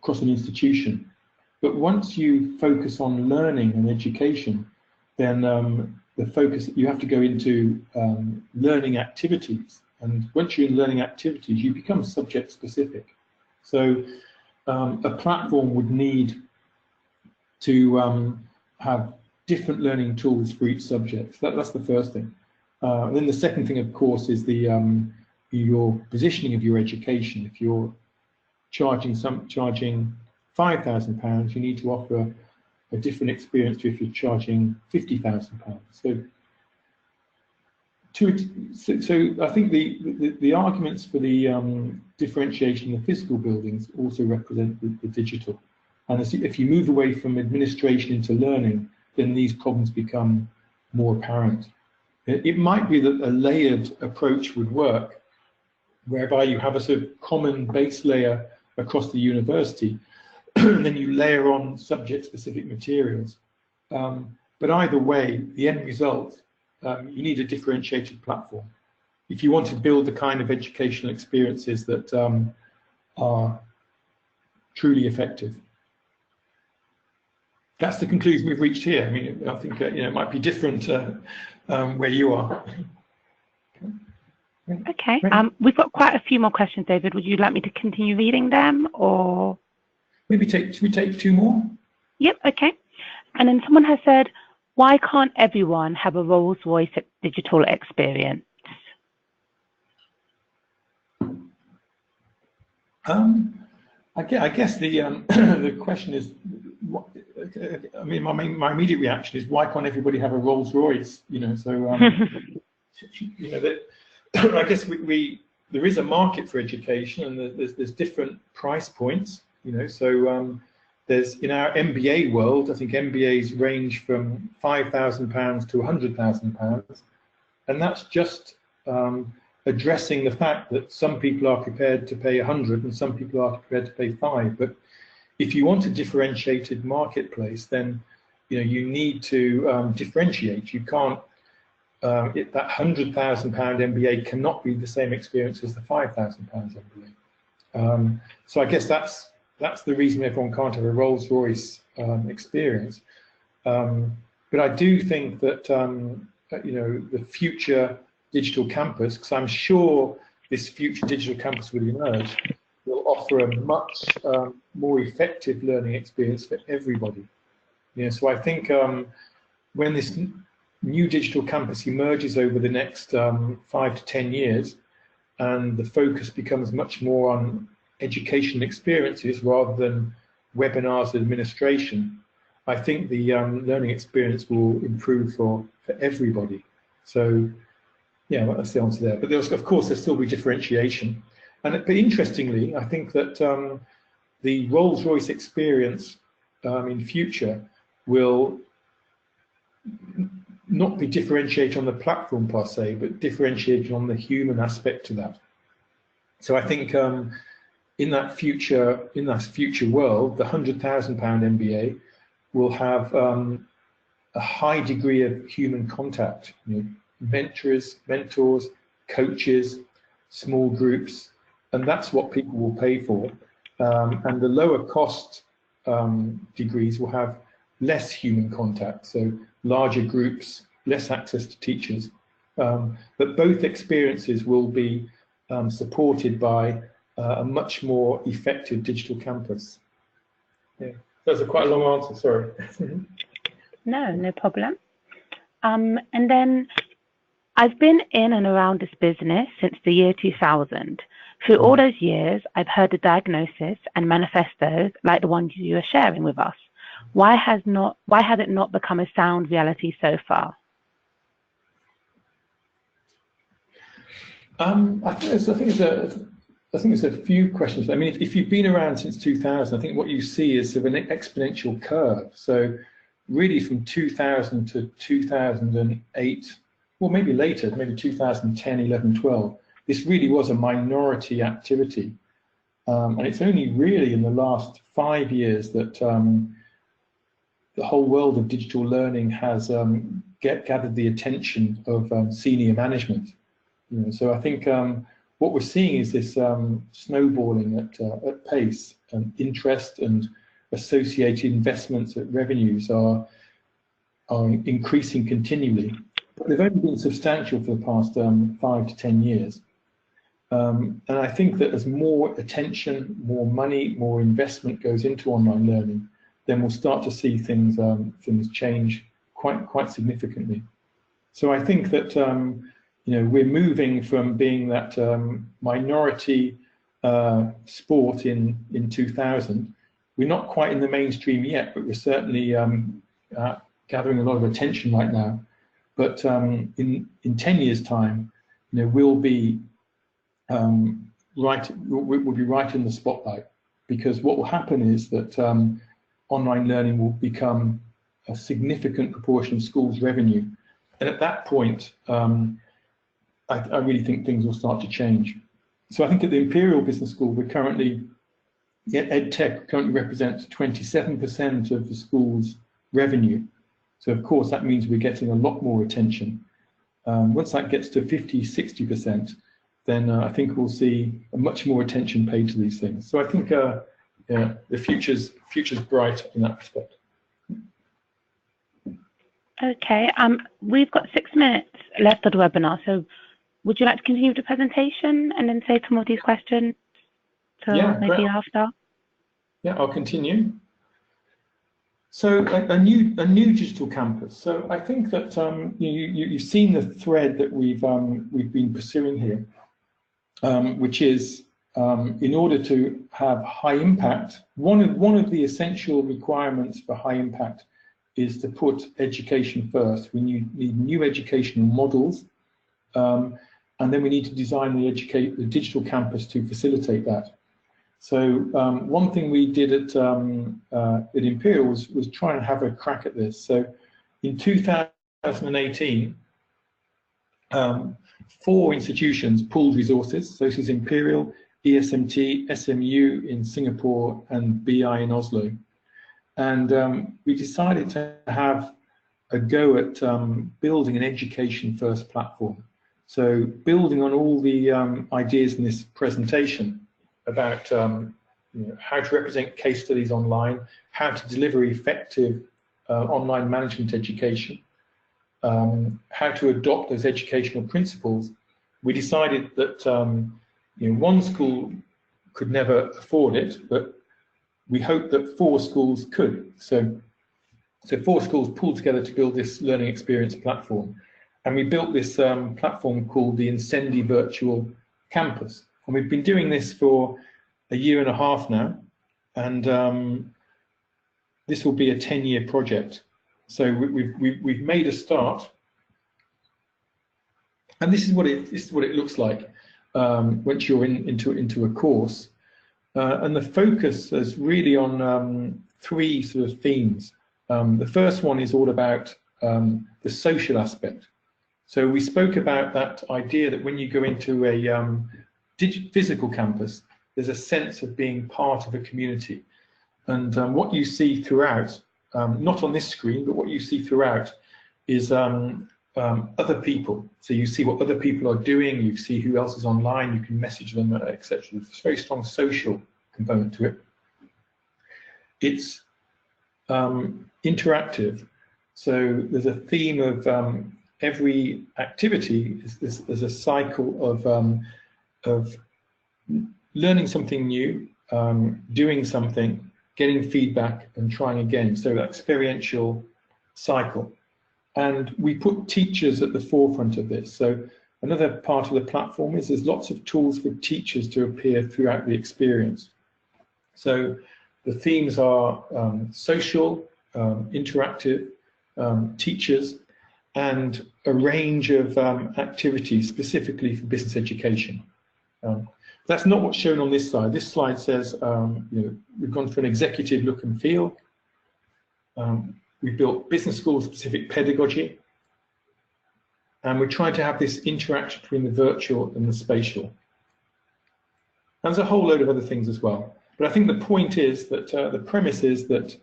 institution. But once you focus on learning and education, then the focus, you have to go into learning activities. And once you're in learning activities, you become subject specific. So a platform would need to have different learning tools for each subject. That's the first thing. Then the second thing, of course, is your positioning of your education. If you're charging £5,000, you need to offer a different experience to if you're charging £50,000. So I think the arguments for the differentiation of physical buildings also represent the digital. And if you move away from administration into learning, then these problems become more apparent. It might be that a layered approach would work, whereby you have a sort of common base layer across the university, and then you layer on subject-specific materials. But either way, the end result, you need a differentiated platform if you want to build the kind of educational experiences that are truly effective. That's the conclusion we've reached here. I mean, I think you know, it might be different where you are. Okay, we've got quite a few more questions, David. Would you like me to continue reading them, or maybe should we take two more? Yep. Okay. And then someone has said, why can't everyone have a Rolls-Royce digital experience? I guess the the question is, I mean, my immediate reaction is, why can't everybody have a Rolls Royce? You know, so you know that I guess there is a market for education, and there's different price points. You know, so there's, in our MBA world, I think MBAs range from £5,000 to £100,000, and that's just addressing the fact that some people are prepared to pay 100 and some people are prepared to pay 5. But if you want a differentiated marketplace, then you need to differentiate. You can't. That £100,000 MBA cannot be the same experience as the £5,000 MBA. So I guess that's the reason everyone can't have a Rolls Royce experience. But I do think that the future digital campus, because I'm sure this future digital campus will emerge, will offer a much more effective learning experience for everybody. So I think when this new digital campus emerges over the next 5 to 10 years, and the focus becomes much more on education experiences rather than webinars and administration, I think the learning experience will improve for everybody. So yeah, that's the answer there. But of course, there'll still be differentiation. But interestingly, I think that the Rolls-Royce experience in future will not be differentiated on the platform per se, but differentiated on the human aspect to that. So I think in that future world, the £100,000 MBA will have a high degree of human contact. Mentors, coaches, small groups, and that's what people will pay for. And the lower cost degrees will have less human contact, so larger groups, less access to teachers. But both experiences will be supported by a much more effective digital campus. Yeah, that's quite a long answer, sorry. No problem. And then I've been in and around this business since the year 2000. Through all those years, I've heard the diagnosis and manifestos like the ones you are sharing with us. Why has it not become a sound reality so far? I think there's a few questions. I mean, if you've been around since 2000, I think what you see is sort of an exponential curve. So really from 2000 to 2008, well, maybe later, maybe 2010, 11, 12, this really was a minority activity. And it's only really in the last 5 years that the whole world of digital learning has gathered the attention of senior management. So I think what we're seeing is this snowballing at pace, and interest and associated investments at revenues are increasing continually. But they've only been substantial for the past 5 to 10 years. And I think that as more attention, more money, more investment goes into online learning, then we'll start to see things change quite significantly. So I think that we're moving from being that minority sport in 2000. We're not quite in the mainstream yet, but we're certainly gathering a lot of attention right now. But in 10 years' time, we'll be right in the spotlight, because what will happen is that online learning will become a significant proportion of schools' revenue, and at that point, I really think things will start to change. So I think at the Imperial Business School, Edtech currently represents 27% of the school's revenue. So of course that means we're getting a lot more attention. Once that gets to 50, 60%, then I think we'll see a much more attention paid to these things. So I think the future's bright in that respect. Okay, we've got 6 minutes left of the webinar, so would you like to continue the presentation and then save some of these questions till maybe after? Yeah, I'll continue. So a new digital campus. So I think that you've seen the thread that we've been pursuing here, which is in order to have high impact, one of the essential requirements for high impact is to put education first. We need new educational models, and then we need to design the digital campus to facilitate that. So one thing we did at Imperial was try and have a crack at this. So in 2018, 4 institutions pooled resources. So this is Imperial, ESMT, SMU in Singapore, and BI in Oslo. And we decided to have a go at building an education-first platform. So building on all the ideas in this presentation about how to represent case studies online, how to deliver effective online management education, how to adopt those educational principles, we decided that one school could never afford it, but we hoped that 4 schools could. So 4 schools pulled together to build this learning experience platform. And we built this platform called the Insendi Virtual Campus. And we've been doing this for a year and a half now. And this will be a 10-year project. So we've made a start. And this is what it looks like once you're into a course. And the focus is really on 3 sort of themes. The first one is all about the social aspect. So we spoke about that idea that when you go into a physical campus, there's a sense of being part of a community. And what you see throughout, not on this screen, but what you see throughout is other people. So you see what other people are doing, you see who else is online, you can message them, etc. There's a very strong social component to it. It's interactive. So there's a theme of every activity is a cycle of learning something new, doing something, getting feedback, and trying again. So that experiential cycle. And we put teachers at the forefront of this. So another part of the platform is there's lots of tools for teachers to appear throughout the experience. So the themes are social, interactive, teachers, and a range of activities specifically for business education. That's not what's shown on this slide. This slide says we've gone for an executive look and feel. We've built business school specific pedagogy, and we're trying to have this interaction between the virtual and the spatial. And there's a whole load of other things as well. But I think the point is that the premise is that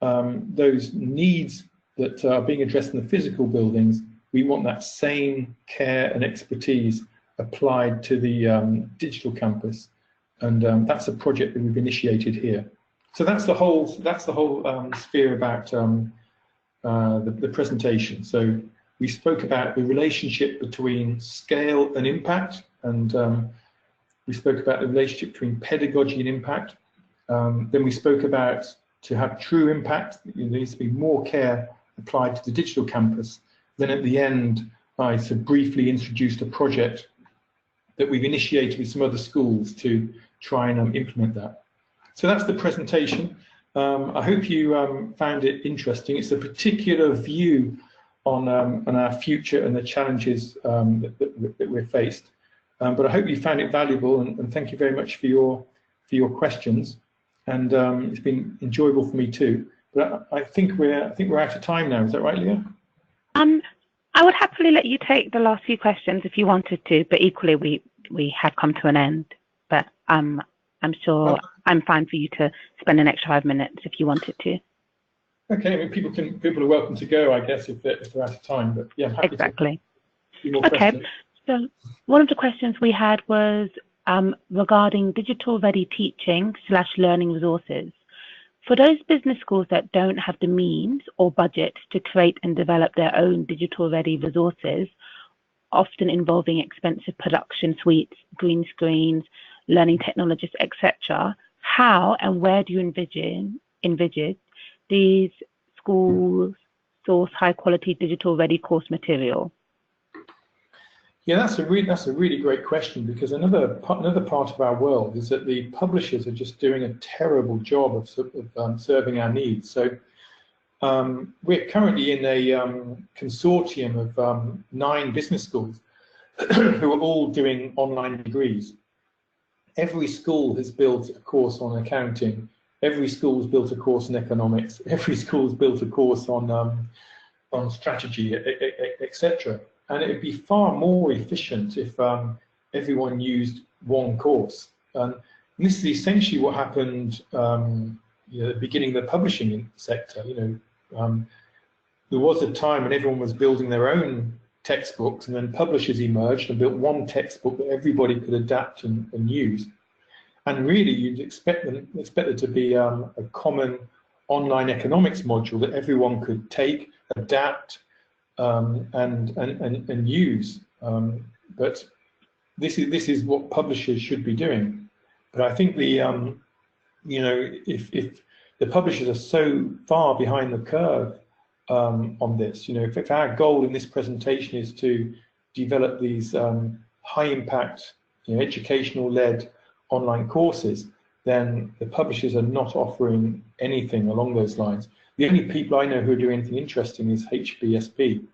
those needs that are being addressed in the physical buildings, we want that same care and expertise applied to the digital campus, and that's a project that we've initiated here. So that's the whole sphere about the presentation. So we spoke about the relationship between scale and impact, and we spoke about the relationship between pedagogy and impact. Then we spoke about to have true impact, there needs to be more care applied to the digital campus. Then at the end, I sort of briefly introduced a project that we've initiated with some other schools to try and implement that. So that's the presentation. I hope you found it interesting. It's a particular view on our future and the challenges that we're faced. But I hope you found it valuable, and thank you very much for your questions. And it's been enjoyable for me too. But I think we're out of time now. Is that right, Leah? I would happily let you take the last few questions if you wanted to, but equally we had come to an end. But I'm sure I'm fine for you to spend an extra 5 minutes if you wanted to. Okay, I mean, people are welcome to go, I guess, if they're out of time. But yeah, I'm happy exactly. To more okay. Questions. So one of the questions we had was regarding digital-ready teaching / learning resources. For those business schools that don't have the means or budget to create and develop their own digital-ready resources, often involving expensive production suites, green screens, learning technologists, etc., how and where do you envisage these schools source high-quality digital-ready course material? Yeah, that's a really great question, because another part of our world is that the publishers are just doing a terrible job of serving our needs. So we're currently in a consortium of 9 business schools who are all doing online degrees. Every school has built a course on accounting. Every school's built a course on economics. Every school's built a course on strategy, etc. And it would be far more efficient if everyone used one course. And this is essentially what happened at the beginning of the publishing sector. There was a time when everyone was building their own textbooks, and then publishers emerged and built one textbook that everybody could adapt and use. And really, you'd expect there to be a common online economics module that everyone could take, adapt, and use. But this is what publishers should be doing. But I think if the publishers are so far behind the curve on this, if our goal in this presentation is to develop these high-impact, educational-led online courses, then the publishers are not offering anything along those lines. The only people I know who are doing anything interesting is HBSB.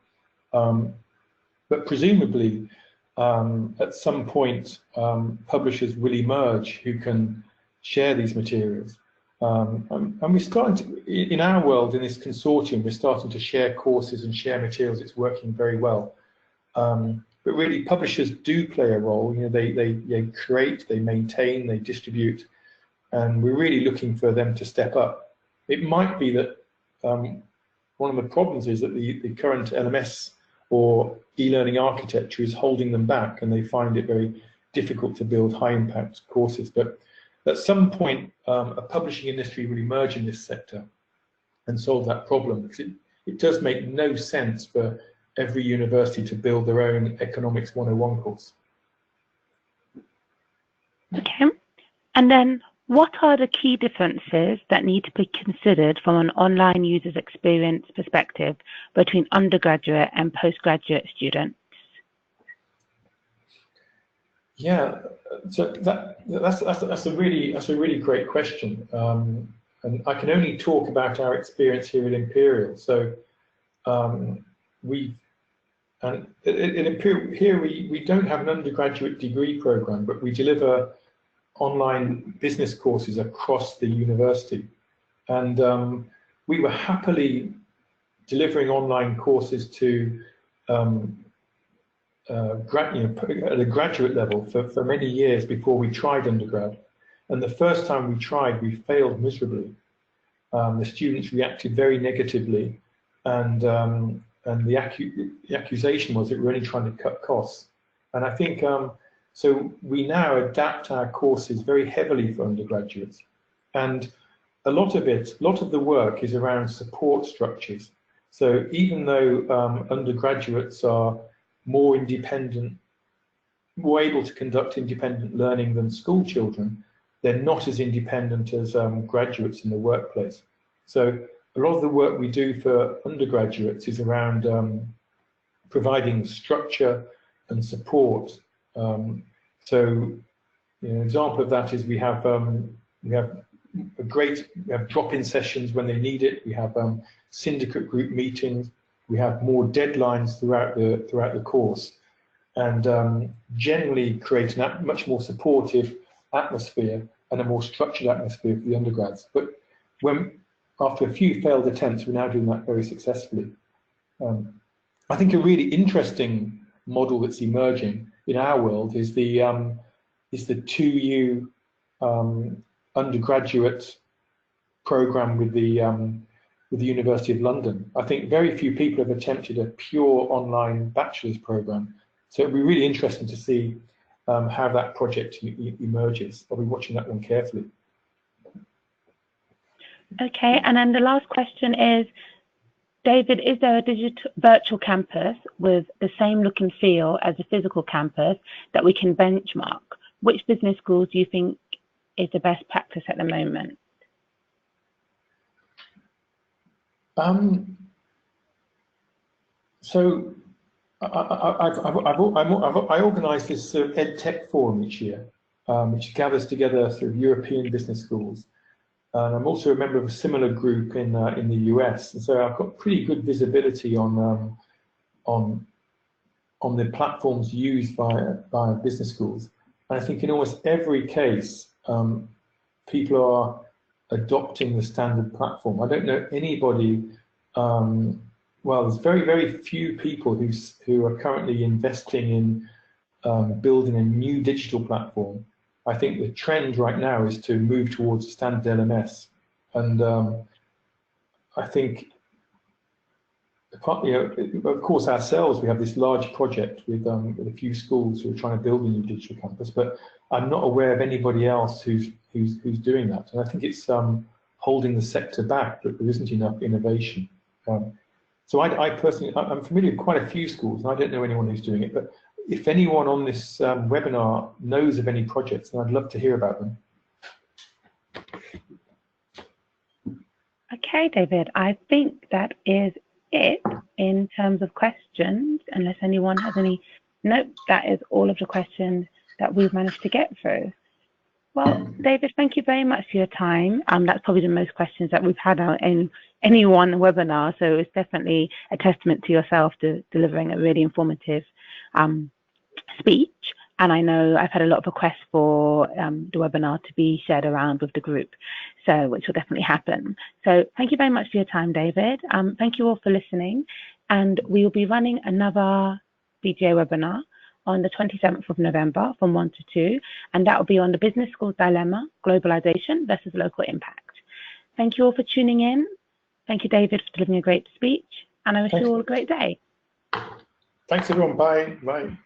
But presumably, at some point, publishers will emerge who can share these materials. And we're starting to, in our world, in this consortium, we're starting to share courses and share materials. It's working very well. But really, publishers do play a role. They create, they maintain, they distribute, and we're really looking for them to step up. It might be that one of the problems is that the current LMS or e-learning architecture is holding them back, and they find it very difficult to build high-impact courses. But at some point, a publishing industry will emerge in this sector and solve that problem, because it does make no sense for every university to build their own Economics 101 course. Okay. And then what are the key differences that need to be considered from an online user's experience perspective between undergraduate and postgraduate students? Yeah, so that's a really great question, and I can only talk about our experience here at Imperial. So at Imperial here we don't have an undergraduate degree program, but we deliver online business courses across the university, and we were happily delivering online courses to at a graduate level for many years before we tried undergrad. And the first time we tried, we failed miserably. The students reacted very negatively, and the accusation was that we're only trying to cut costs. And I think so we now adapt our courses very heavily for undergraduates, and a lot of the work is around support structures. So even though undergraduates are more independent, more able to conduct independent learning than school children, they're not as independent as graduates in the workplace. So a lot of the work we do for undergraduates is around providing structure and support. So an example of that is we have drop-in sessions when they need it. We have syndicate group meetings. We have more deadlines throughout the course, and generally create a much more supportive atmosphere and a more structured atmosphere for the undergrads. But after a few failed attempts, we're now doing that very successfully. I think a really interesting model that's emerging in our world is the 2U undergraduate program with the University of London. I think very few people have attempted a pure online bachelor's program. So it'll be really interesting to see how that project emerges. I'll be watching that one carefully. Okay, and then the last question is, David, is there a virtual campus with the same look and feel as a physical campus that we can benchmark? Which business schools do you think is the best practice at the moment? So I organise this Edtech forum each year, which gathers together sort of European business schools. And I'm also a member of a similar group in the US, and so I've got pretty good visibility on the platforms used by business schools. And I think in almost every case, people are adopting the standard platform. I don't know anybody. Well, there's very, very few people who are currently investing in building a new digital platform. I think the trend right now is to move towards a standard LMS, and I think, of course, ourselves, we have this large project with a few schools who are trying to build a new digital campus, but I'm not aware of anybody else who's doing that, and I think it's holding the sector back, that there isn't enough innovation. So I personally, I'm familiar with quite a few schools, and I don't know anyone who's doing it, but if anyone on this webinar knows of any projects, then I'd love to hear about them. Okay, David, I think that is it in terms of questions, unless anyone has any. Nope, that is all of the questions that we've managed to get through. Well, David, thank you very much for your time. That's probably the most questions that we've had in any one webinar, so it's definitely a testament to yourself to delivering a really informative speech. And I know I've had a lot of requests for the webinar to be shared around with the group, so which will definitely happen. So thank you very much for your time, David. Thank you all for listening, and we will be running another BGA webinar on the 27th of November from 1 to 2, and that will be on the business school's dilemma, globalization versus local impact. Thank you all for tuning in. Thank you, David, for delivering a great speech, and I wish you all a great day. Thanks, everyone. Bye. Bye.